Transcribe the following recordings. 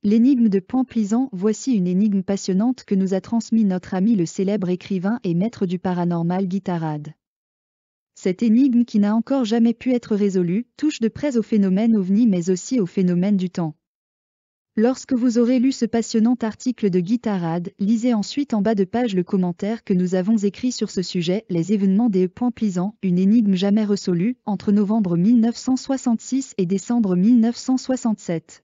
L'énigme de Point Plisan. Voici une énigme passionnante que nous a transmis notre ami le célèbre écrivain et maître du paranormal Guy Tarade. Cette énigme, qui n'a encore jamais pu être résolue, touche de près au phénomène OVNI mais aussi au phénomène du temps. Lorsque vous aurez lu ce passionnant article de Guy Tarade, lisez ensuite en bas de page le commentaire que nous avons écrit sur ce sujet, les événements des Point Plisan, une énigme jamais résolue, entre novembre 1966 et décembre 1967.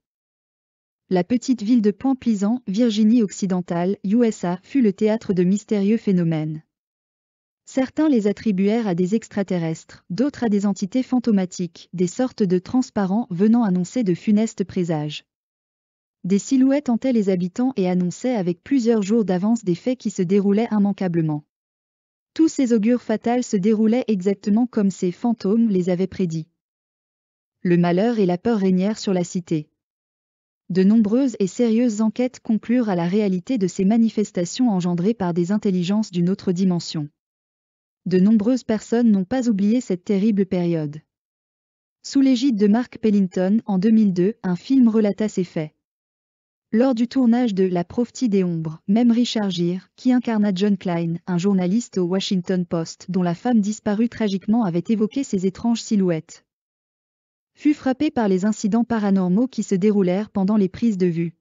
La petite ville de Point Plisan, Virginie-Occidentale, USA, fut le théâtre de mystérieux phénomènes. Certains les attribuèrent à des extraterrestres, d'autres à des entités fantomatiques, des sortes de transparents venant annoncer de funestes présages. Des silhouettes hantaient les habitants et annonçaient avec plusieurs jours d'avance des faits qui se déroulaient immanquablement. Tous ces augures fatals se déroulaient exactement comme ces fantômes les avaient prédits. Le malheur et la peur régnèrent sur la cité. De nombreuses et sérieuses enquêtes conclurent à la réalité de ces manifestations engendrées par des intelligences d'une autre dimension. De nombreuses personnes n'ont pas oublié cette terrible période. Sous l'égide de Mark Pellington, en 2002, un film relata ces faits. Lors du tournage de La Prophétie des Ombres, même Richard Gere, qui incarna John Klein, un journaliste au Washington Post dont la femme disparue tragiquement avait évoqué ces étranges silhouettes, fut frappé par les incidents paranormaux qui se déroulèrent pendant les prises de vue.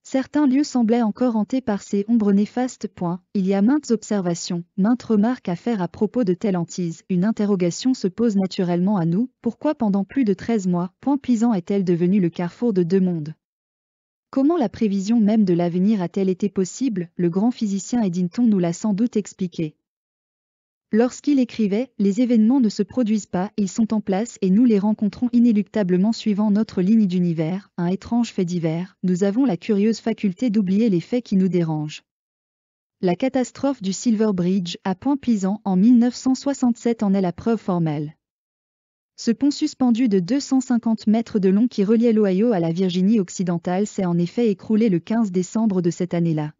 Certains lieux semblaient encore hantés par ces ombres néfastes. Il y a maintes observations, maintes remarques à faire à propos de telle hantise. Une interrogation se pose naturellement à nous, pourquoi pendant plus de 13 mois, Point Plisan est-elle devenue le carrefour de deux mondes? Comment la prévision même de l'avenir a-t-elle été possible? Le grand physicien Eddington nous l'a sans doute expliqué. Lorsqu'il écrivait, les événements ne se produisent pas, ils sont en place et nous les rencontrons inéluctablement suivant notre ligne d'univers, un étrange fait divers, nous avons la curieuse faculté d'oublier les faits qui nous dérangent. La catastrophe du Silver Bridge, à Point Plisan, en 1967 en est la preuve formelle. Ce pont suspendu de 250 mètres de long qui reliait l'Ohio à la Virginie occidentale s'est en effet écroulé le 15 décembre de cette année-là.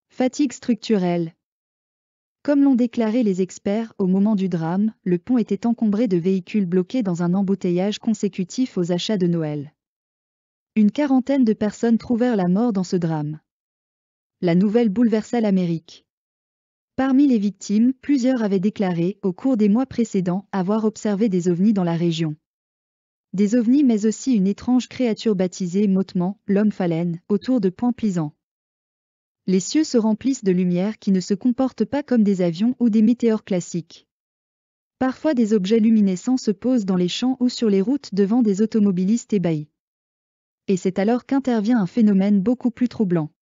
Fatigue structurelle. Comme l'ont déclaré les experts, au moment du drame, le pont était encombré de véhicules bloqués dans un embouteillage consécutif aux achats de Noël. Une quarantaine de personnes trouvèrent la mort dans ce drame. La nouvelle bouleversa l'Amérique. Parmi les victimes, plusieurs avaient déclaré, au cours des mois précédents, avoir observé des ovnis dans la région. Des ovnis mais aussi une étrange créature baptisée Mothman, l'homme phalène, autour de Point Plisan. Les cieux se remplissent de lumière qui ne se comportent pas comme des avions ou des météores classiques. Parfois des objets luminescents se posent dans les champs ou sur les routes devant des automobilistes ébahis. Et c'est alors qu'intervient un phénomène beaucoup plus troublant.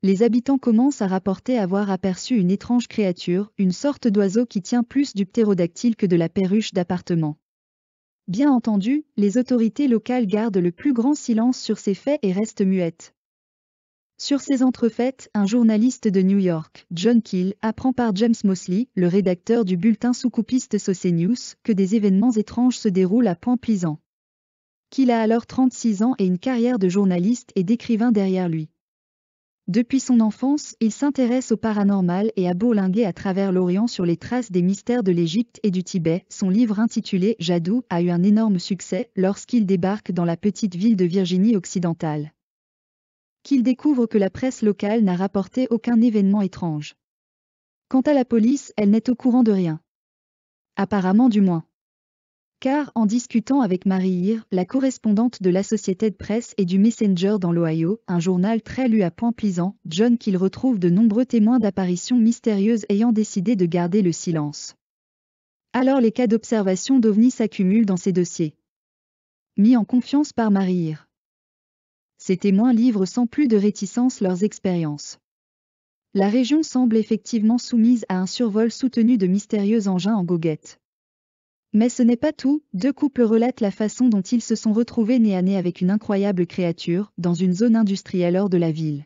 Les habitants commencent à rapporter avoir aperçu une étrange créature, une sorte d'oiseau qui tient plus du ptérodactyle que de la perruche d'appartement. Bien entendu, les autorités locales gardent le plus grand silence sur ces faits et restent muettes. Sur ces entrefaites, un journaliste de New York, John Keel, apprend par James Mosley, le rédacteur du bulletin sous-coupiste Sauce News, que des événements étranges se déroulent à Point Plisan. Keel a alors 36 ans et une carrière de journaliste et d'écrivain derrière lui. Depuis son enfance, il s'intéresse au paranormal et a bourlingué à travers l'Orient sur les traces des mystères de l'Égypte et du Tibet. Son livre intitulé « Jadoo » a eu un énorme succès lorsqu'il débarque dans la petite ville de Virginie occidentale. Qu'il découvre que la presse locale n'a rapporté aucun événement étrange. Quant à la police, elle n'est au courant de rien. Apparemment du moins. Car, en discutant avec Mary Heer, la correspondante de l'Associated Press et du Messenger dans l'Ohio, un journal très lu à Point Plisan, John Keel retrouve de nombreux témoins d'apparitions mystérieuses ayant décidé de garder le silence. Alors les cas d'observation d'OVNI s'accumulent dans ces dossiers. Mis en confiance par Mary Heer. Ces témoins livrent sans plus de réticence leurs expériences. La région semble effectivement soumise à un survol soutenu de mystérieux engins en goguette. Mais ce n'est pas tout, deux couples relatent la façon dont ils se sont retrouvés nez à nez avec une incroyable créature, dans une zone industrielle hors de la ville.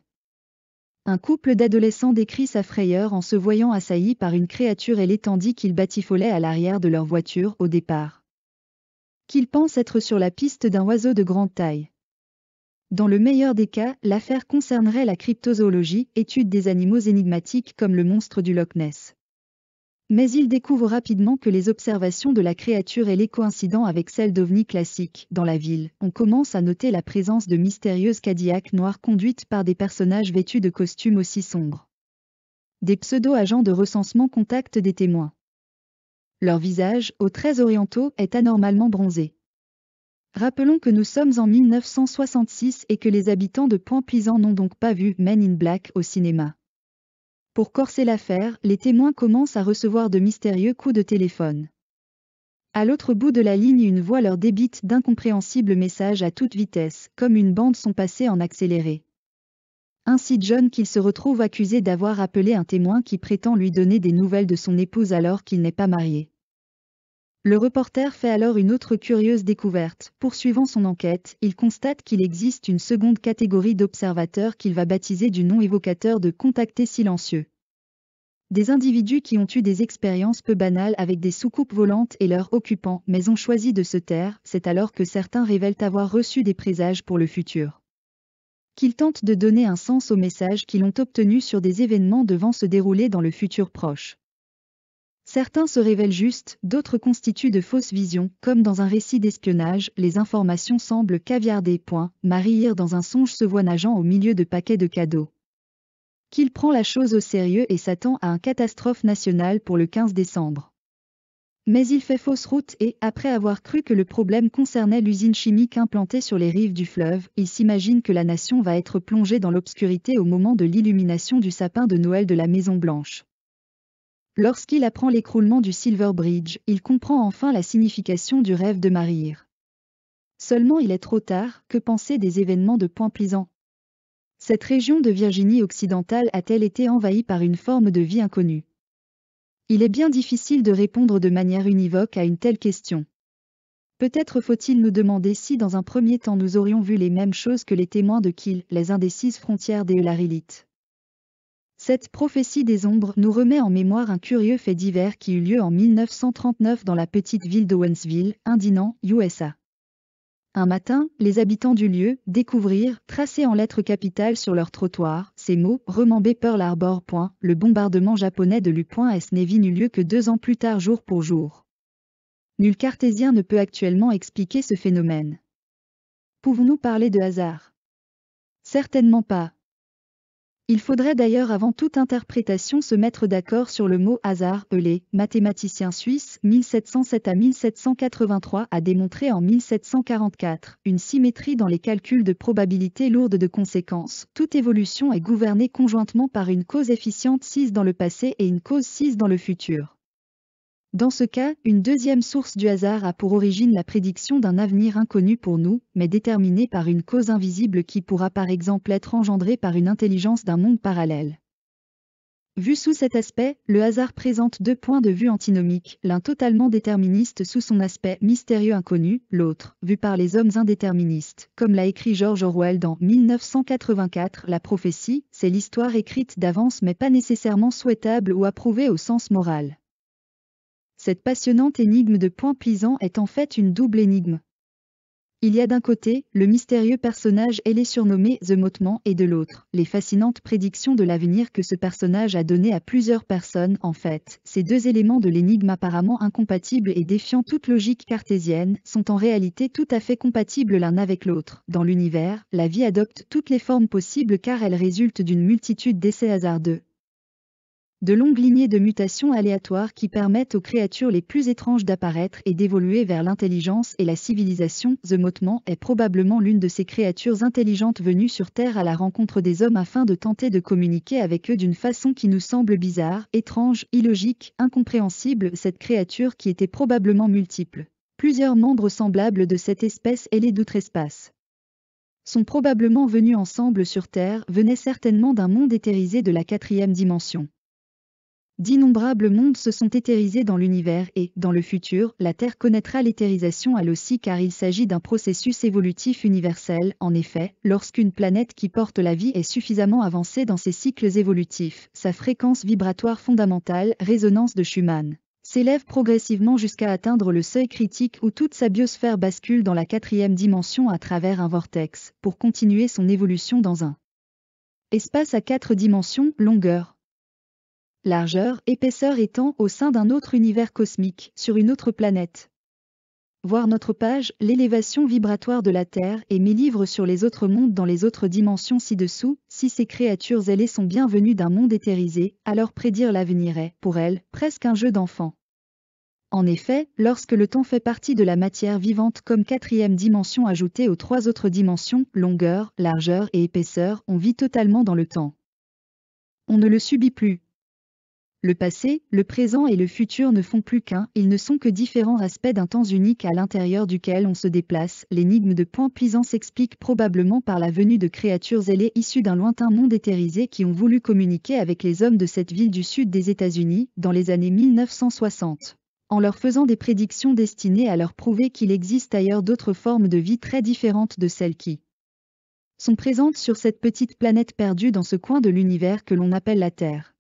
Un couple d'adolescents décrit sa frayeur en se voyant assaillis par une créature ailée tandis qu'ils batifolaient à l'arrière de leur voiture au départ. Qu'ils pensent être sur la piste d'un oiseau de grande taille. Dans le meilleur des cas, l'affaire concernerait la cryptozoologie, étude des animaux énigmatiques comme le monstre du Loch Ness. Mais il découvre rapidement que les observations de la créature et les coïncidents avec celles d'ovnis classiques dans la ville. On commence à noter la présence de mystérieuses Cadillacs noires conduites par des personnages vêtus de costumes aussi sombres. Des pseudo-agents de recensement contactent des témoins. Leur visage, aux traits orientaux, est anormalement bronzé. Rappelons que nous sommes en 1966 et que les habitants de Point-Pleasant n'ont donc pas vu Men in Black au cinéma. Pour corser l'affaire, les témoins commencent à recevoir de mystérieux coups de téléphone. À l'autre bout de la ligne, une voix leur débite d'incompréhensibles messages à toute vitesse, comme une bande son passée en accéléré. Ainsi John qu'il se retrouve accusé d'avoir appelé un témoin qui prétend lui donner des nouvelles de son épouse alors qu'il n'est pas marié. Le reporter fait alors une autre curieuse découverte. Poursuivant son enquête, il constate qu'il existe une seconde catégorie d'observateurs qu'il va baptiser du nom évocateur de contactés silencieux. Des individus qui ont eu des expériences peu banales avec des soucoupes volantes et leurs occupants, mais ont choisi de se taire. C'est alors que certains révèlent avoir reçu des présages pour le futur. Qu'ils tentent de donner un sens aux messages qu'ils ont obtenus sur des événements devant se dérouler dans le futur proche. Certains se révèlent justes, d'autres constituent de fausses visions, comme dans un récit d'espionnage, les informations semblent caviardées. Marie dans un songe se voit nageant au milieu de paquets de cadeaux. Qu'il prend la chose au sérieux et s'attend à une catastrophe nationale pour le 15 décembre. Mais il fait fausse route et, après avoir cru que le problème concernait l'usine chimique implantée sur les rives du fleuve, il s'imagine que la nation va être plongée dans l'obscurité au moment de l'illumination du sapin de Noël de la Maison Blanche. Lorsqu'il apprend l'écroulement du Silver Bridge, il comprend enfin la signification du rêve de Marie. Seulement il est trop tard, que penser des événements de Point-Pleasant? Cette région de Virginie occidentale a-t-elle été envahie par une forme de vie inconnue? Il est bien difficile de répondre de manière univoque à une telle question. Peut-être faut-il nous demander si dans un premier temps nous aurions vu les mêmes choses que les témoins de Kiel, les indécises frontières des Eularilith. Cette prophétie des ombres nous remet en mémoire un curieux fait divers qui eut lieu en 1939 dans la petite ville d'Owensville, Indiana, USA. Un matin, les habitants du lieu découvrirent, tracés en lettres capitales sur leur trottoir, ces mots « Remember Pearl Harbor. Le bombardement japonais de l'U.S. Navy n'eut lieu que 2 ans plus tard jour pour jour. » Nul cartésien ne peut actuellement expliquer ce phénomène. Pouvons-nous parler de hasard? Certainement pas. Il faudrait d'ailleurs avant toute interprétation se mettre d'accord sur le mot hasard. Les mathématiciens suisses 1707 à 1783 a démontré en 1744 une symétrie dans les calculs de probabilité lourde de conséquences. Toute évolution est gouvernée conjointement par une cause efficiente 6 dans le passé et une cause 6 dans le futur. Dans ce cas, une deuxième source du hasard a pour origine la prédiction d'un avenir inconnu pour nous, mais déterminé par une cause invisible qui pourra par exemple être engendrée par une intelligence d'un monde parallèle. Vu sous cet aspect, le hasard présente 2 points de vue antinomiques, l'un totalement déterministe sous son aspect mystérieux inconnu, l'autre, vu par les hommes indéterministes. Comme l'a écrit George Orwell dans 1984, la prophétie, c'est l'histoire écrite d'avance mais pas nécessairement souhaitable ou approuvée au sens moral. Cette passionnante énigme de Point-Pleasant est en fait une double énigme. Il y a d'un côté, le mystérieux personnage ailé surnommé The Mothman et de l'autre, les fascinantes prédictions de l'avenir que ce personnage a donné à plusieurs personnes. En fait, ces deux éléments de l'énigme apparemment incompatibles et défiant toute logique cartésienne, sont en réalité tout à fait compatibles l'un avec l'autre. Dans l'univers, la vie adopte toutes les formes possibles car elle résulte d'une multitude d'essais hasardeux. De longues lignées de mutations aléatoires qui permettent aux créatures les plus étranges d'apparaître et d'évoluer vers l'intelligence et la civilisation. The Mothman est probablement l'une de ces créatures intelligentes venues sur Terre à la rencontre des hommes afin de tenter de communiquer avec eux d'une façon qui nous semble bizarre, étrange, illogique, incompréhensible. Cette créature qui était probablement multiple. Plusieurs membres semblables de cette espèce ailée d'outre-espace sont probablement venus ensemble sur Terre, venaient certainement d'un monde éthérisé de la 4e dimension. D'innombrables mondes se sont éthérisés dans l'univers et, dans le futur, la Terre connaîtra l'éthérisation elle aussi car il s'agit d'un processus évolutif universel. En effet, lorsqu'une planète qui porte la vie est suffisamment avancée dans ses cycles évolutifs, sa fréquence vibratoire fondamentale, résonance de Schumann, s'élève progressivement jusqu'à atteindre le seuil critique où toute sa biosphère bascule dans la 4e dimension à travers un vortex, pour continuer son évolution dans un espace à 4 dimensions, longueur. largeur, épaisseur étant au sein d'un autre univers cosmique, sur une autre planète. Voir notre page, l'élévation vibratoire de la Terre et mes livres sur les autres mondes dans les autres dimensions ci-dessous. Si ces créatures ailées sont bien venues d'un monde éthérisé, alors prédire l'avenir est, pour elles, presque un jeu d'enfant. En effet, lorsque le temps fait partie de la matière vivante comme quatrième dimension ajoutée aux trois autres dimensions, longueur, largeur et épaisseur, on vit totalement dans le temps. On ne le subit plus. Le passé, le présent et le futur ne font plus qu'un, ils ne sont que différents aspects d'un temps unique à l'intérieur duquel on se déplace. L'énigme de Point Puisant s'explique probablement par la venue de créatures ailées issues d'un lointain monde éthérisé qui ont voulu communiquer avec les hommes de cette ville du sud des États-Unis, dans les années 1960. En leur faisant des prédictions destinées à leur prouver qu'il existe ailleurs d'autres formes de vie très différentes de celles qui sont présentes sur cette petite planète perdue dans ce coin de l'univers que l'on appelle la Terre.